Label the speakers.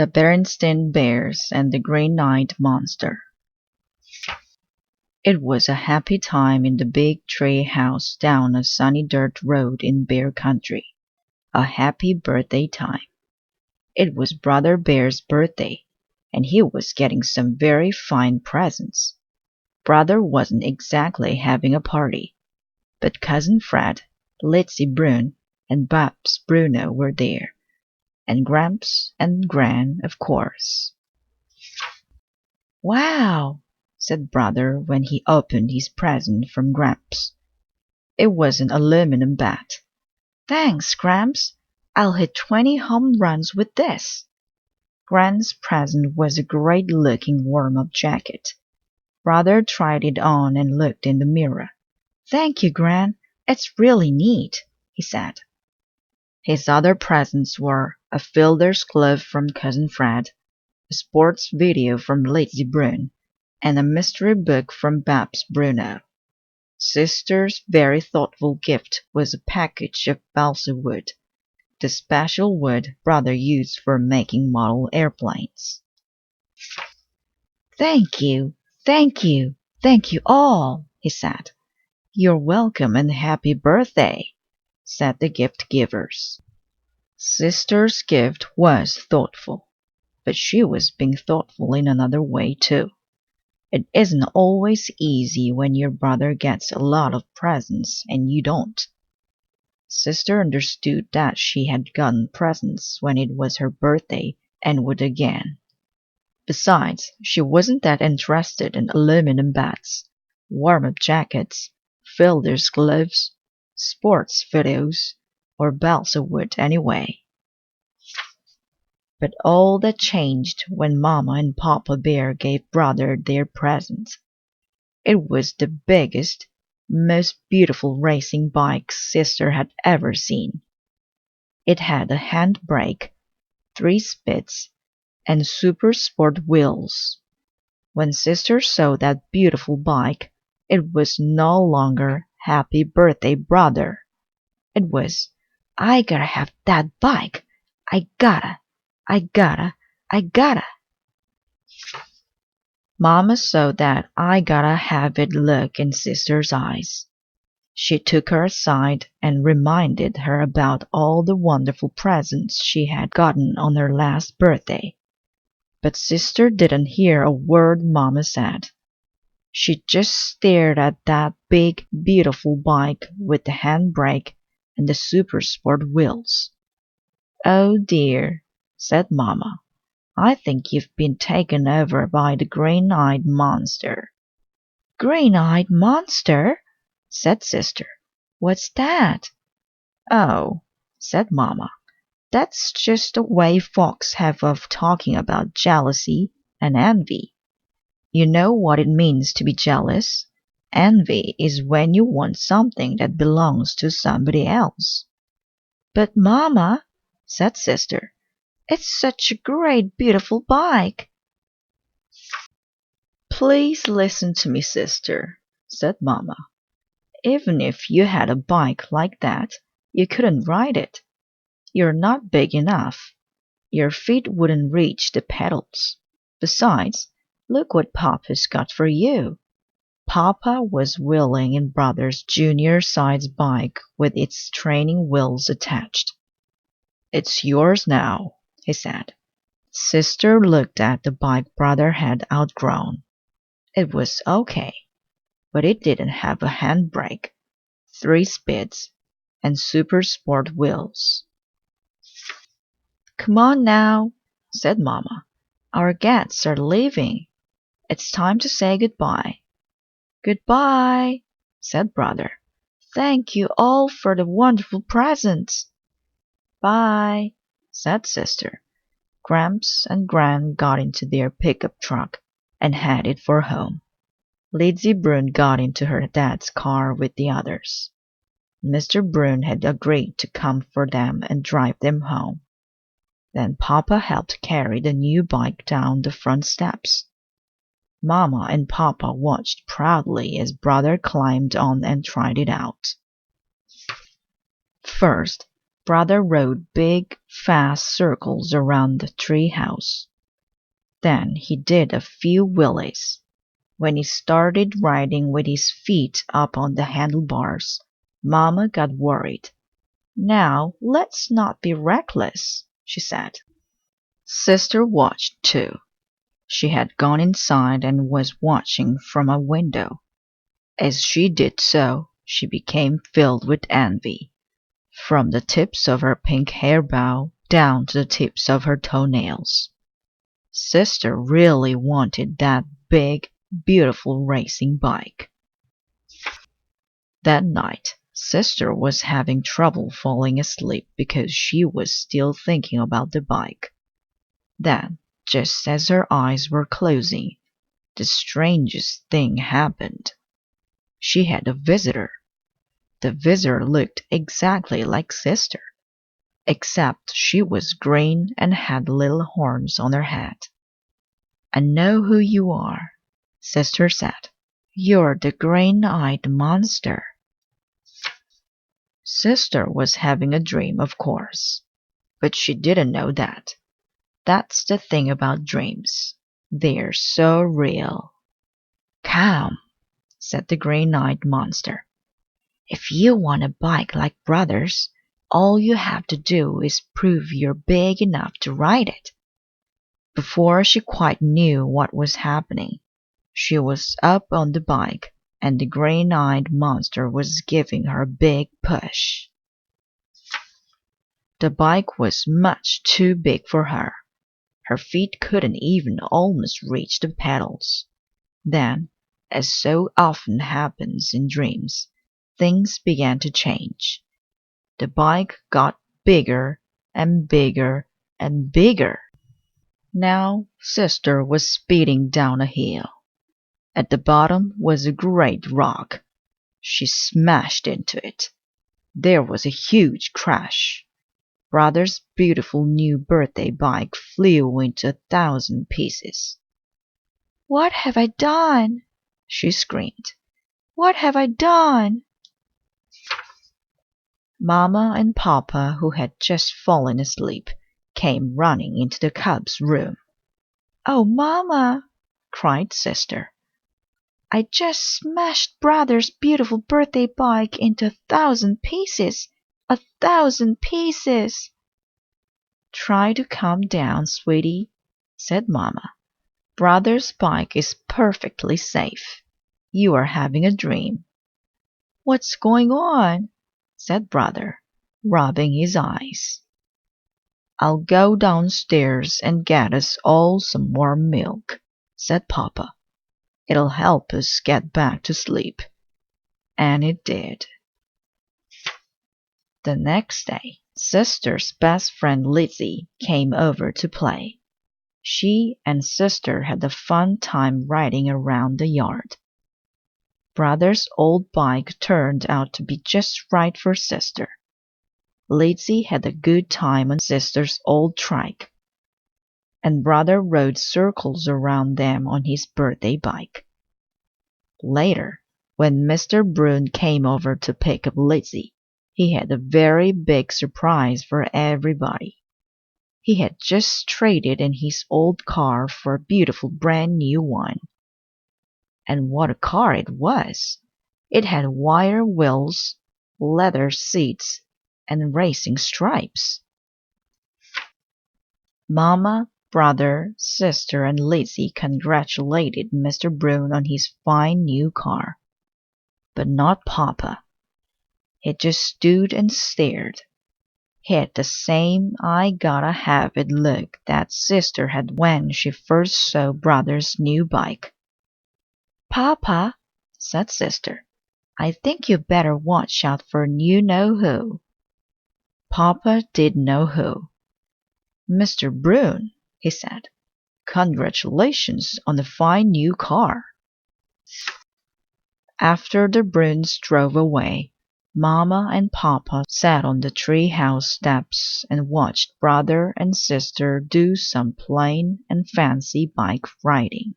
Speaker 1: The Berenstain Bears and the Green-Eyed Monster. It was a happy time in the big tree house down a sunny dirt road in Bear Country. A happy birthday time. It was Brother Bear's birthday, and he was getting some very fine presents. Brother wasn't exactly having a party, but Cousin Fred, Lizzie Brune, and Babs Bruno were there, and Gramps and Gran, of course. "Wow!" said Brother when he opened his present from Gramps. It was an aluminum bat. "Thanks, Gramps. I'll hit 20 home runs with this." Gran's present was a great-looking warm-up jacket. Brother tried it on and looked in the mirror. "Thank you, Gran. It's really neat," he said. His other presents were a fielder's glove from Cousin Fred, a sports video from Lizzie Brune, and a mystery book from Babs Bruno. Sister's very thoughtful gift was a package of balsa wood, the special wood Brother used for making model airplanes. "Thank you, thank you, thank you all," he said. "You're welcome and happy birthday," said the gift givers. Sister's gift was thoughtful, but she was being thoughtful in another way too. It isn't always easy when your brother gets a lot of presents and you don't. Sister understood that she had gotten presents when it was her birthday and would again. Besides, she wasn't that interested in aluminum bats, warm-up jackets, fielder's gloves, sports videos, or balsa wood anyway. But all that changed when Mama and Papa Bear gave Brother their present. It was the biggest, most beautiful racing bike Sister had ever seen. It had a handbrake, 3 speeds, and super sport wheels. When Sister saw that beautiful bike, it was no longer Happy Birthday Brother. It was, "I gotta have that bike. I gotta. Mama saw that "I gotta have it" look in Sister's eyes. She took her aside and reminded her about all the wonderful presents she had gotten on her last birthday. But Sister didn't hear a word Mama said. She just stared at that big, beautiful bike with the handbrake and the super sport wheels. "Oh dear," said Mama. "I think you've been taken over by the green-eyed monster." "Green-eyed monster?" said Sister. "What's that?" "Oh," said Mama, "that's just a way folks have of talking about jealousy and envy. You know what it means to be jealous? Envy is when you want something that belongs to somebody else." "But Mama," said Sister, "it's such a great, beautiful bike." "Please listen to me, Sister," said Mama. "Even if you had a bike like that, you couldn't ride it. You're not big enough. Your feet wouldn't reach the pedals. Besides, look what Papa's got for you." Papa was wheeling in Brother's junior-size bike with its training wheels attached. "It's yours now," he said. Sister looked at the bike Brother had outgrown. It was okay, but it didn't have a handbrake, 3 speeds, and super sport wheels. "Come on now," said Mama. "Our guests are leaving. It's time to say goodbye." "Goodbye," said Brother. "Thank you all for the wonderful presents." "Bye," said Sister. Gramps and Gran got into their pickup truck and headed for home. Lizzie Brune got into her dad's car with the others. Mr. Brune had agreed to come for them and drive them home. Then Papa helped carry the new bike down the front steps. Mama and Papa watched proudly as Brother climbed on and tried it out. First, Brother rode big, fast circles around the tree house. Then he did a few wheelies. When he started riding with his feet up on the handlebars, Mama got worried. "Now, let's not be reckless," she said. Sister watched too. She had gone inside and was watching from a window. As she did so, she became filled with envy, from the tips of her pink hair bow down to the tips of her toenails. Sister really wanted that big, beautiful racing bike. That night, Sister was having trouble falling asleep because she was still thinking about the bike. Then, just as her eyes were closing, the strangest thing happened. She had a visitor. The visitor looked exactly like Sister, except she was green and had little horns on her head. "I know who you are," Sister said. "You're the green-eyed monster." Sister was having a dream, of course, but she didn't know that. That's the thing about dreams. They're so real. "Come," said the green-eyed monster. "If you want a bike like Brother's, all you have to do is prove you're big enough to ride it." Before she quite knew what was happening, she was up on the bike, and the green-eyed monster was giving her a big push. The bike was much too big for her. Her feet couldn't even almost reach the pedals. Then, as so often happens in dreams, things began to change. The bike got bigger and bigger and bigger. Now Sister was speeding down a hill. At the bottom was a great rock. She smashed into it. There was a huge crash. Brother's beautiful new birthday bike flew into 1,000 pieces. "What have I done?" she screamed. "What have I done?" Mama and Papa, who had just fallen asleep, came running into the cub's room. "Oh, Mama," cried Sister, "I just smashed Brother's beautiful birthday bike into 1,000 pieces. 1,000 pieces." "Try to calm down, sweetie," said Mama. "Brother's bike is perfectly safe. You are having a dream." "What's going on?" said Brother, rubbing his eyes. "I'll go downstairs and get us all some warm milk," said Papa. "It'll help us get back to sleep." And it did. The next day, Sister's best friend Lizzie came over to play. She and Sister had a fun time riding around the yard. Brother's old bike turned out to be just right for Sister. Lizzie had a good time on Sister's old trike, and Brother rode circles around them on his birthday bike. Later, when Mr. Brune came over to pick up Lizzie, he had a very big surprise for everybody. He had just traded in his old car for a beautiful brand new one. And what a car it was! It had wire wheels, leather seats, and racing stripes. Mama, Brother, Sister, and Lizzie congratulated Mr. Brune on his fine new car. But not Papa. He just stood and stared. He had the same "I gotta have it" look that Sister had when she first saw Brother's new bike. "Papa," said Sister, "I think you better watch out for you-know-who." Papa did know who. "Mr. Brune," he said, "congratulations on the fine new car." After the Brunes drove away, Mama and Papa sat on the tree house steps and watched Brother and Sister do some plain and fancy bike riding.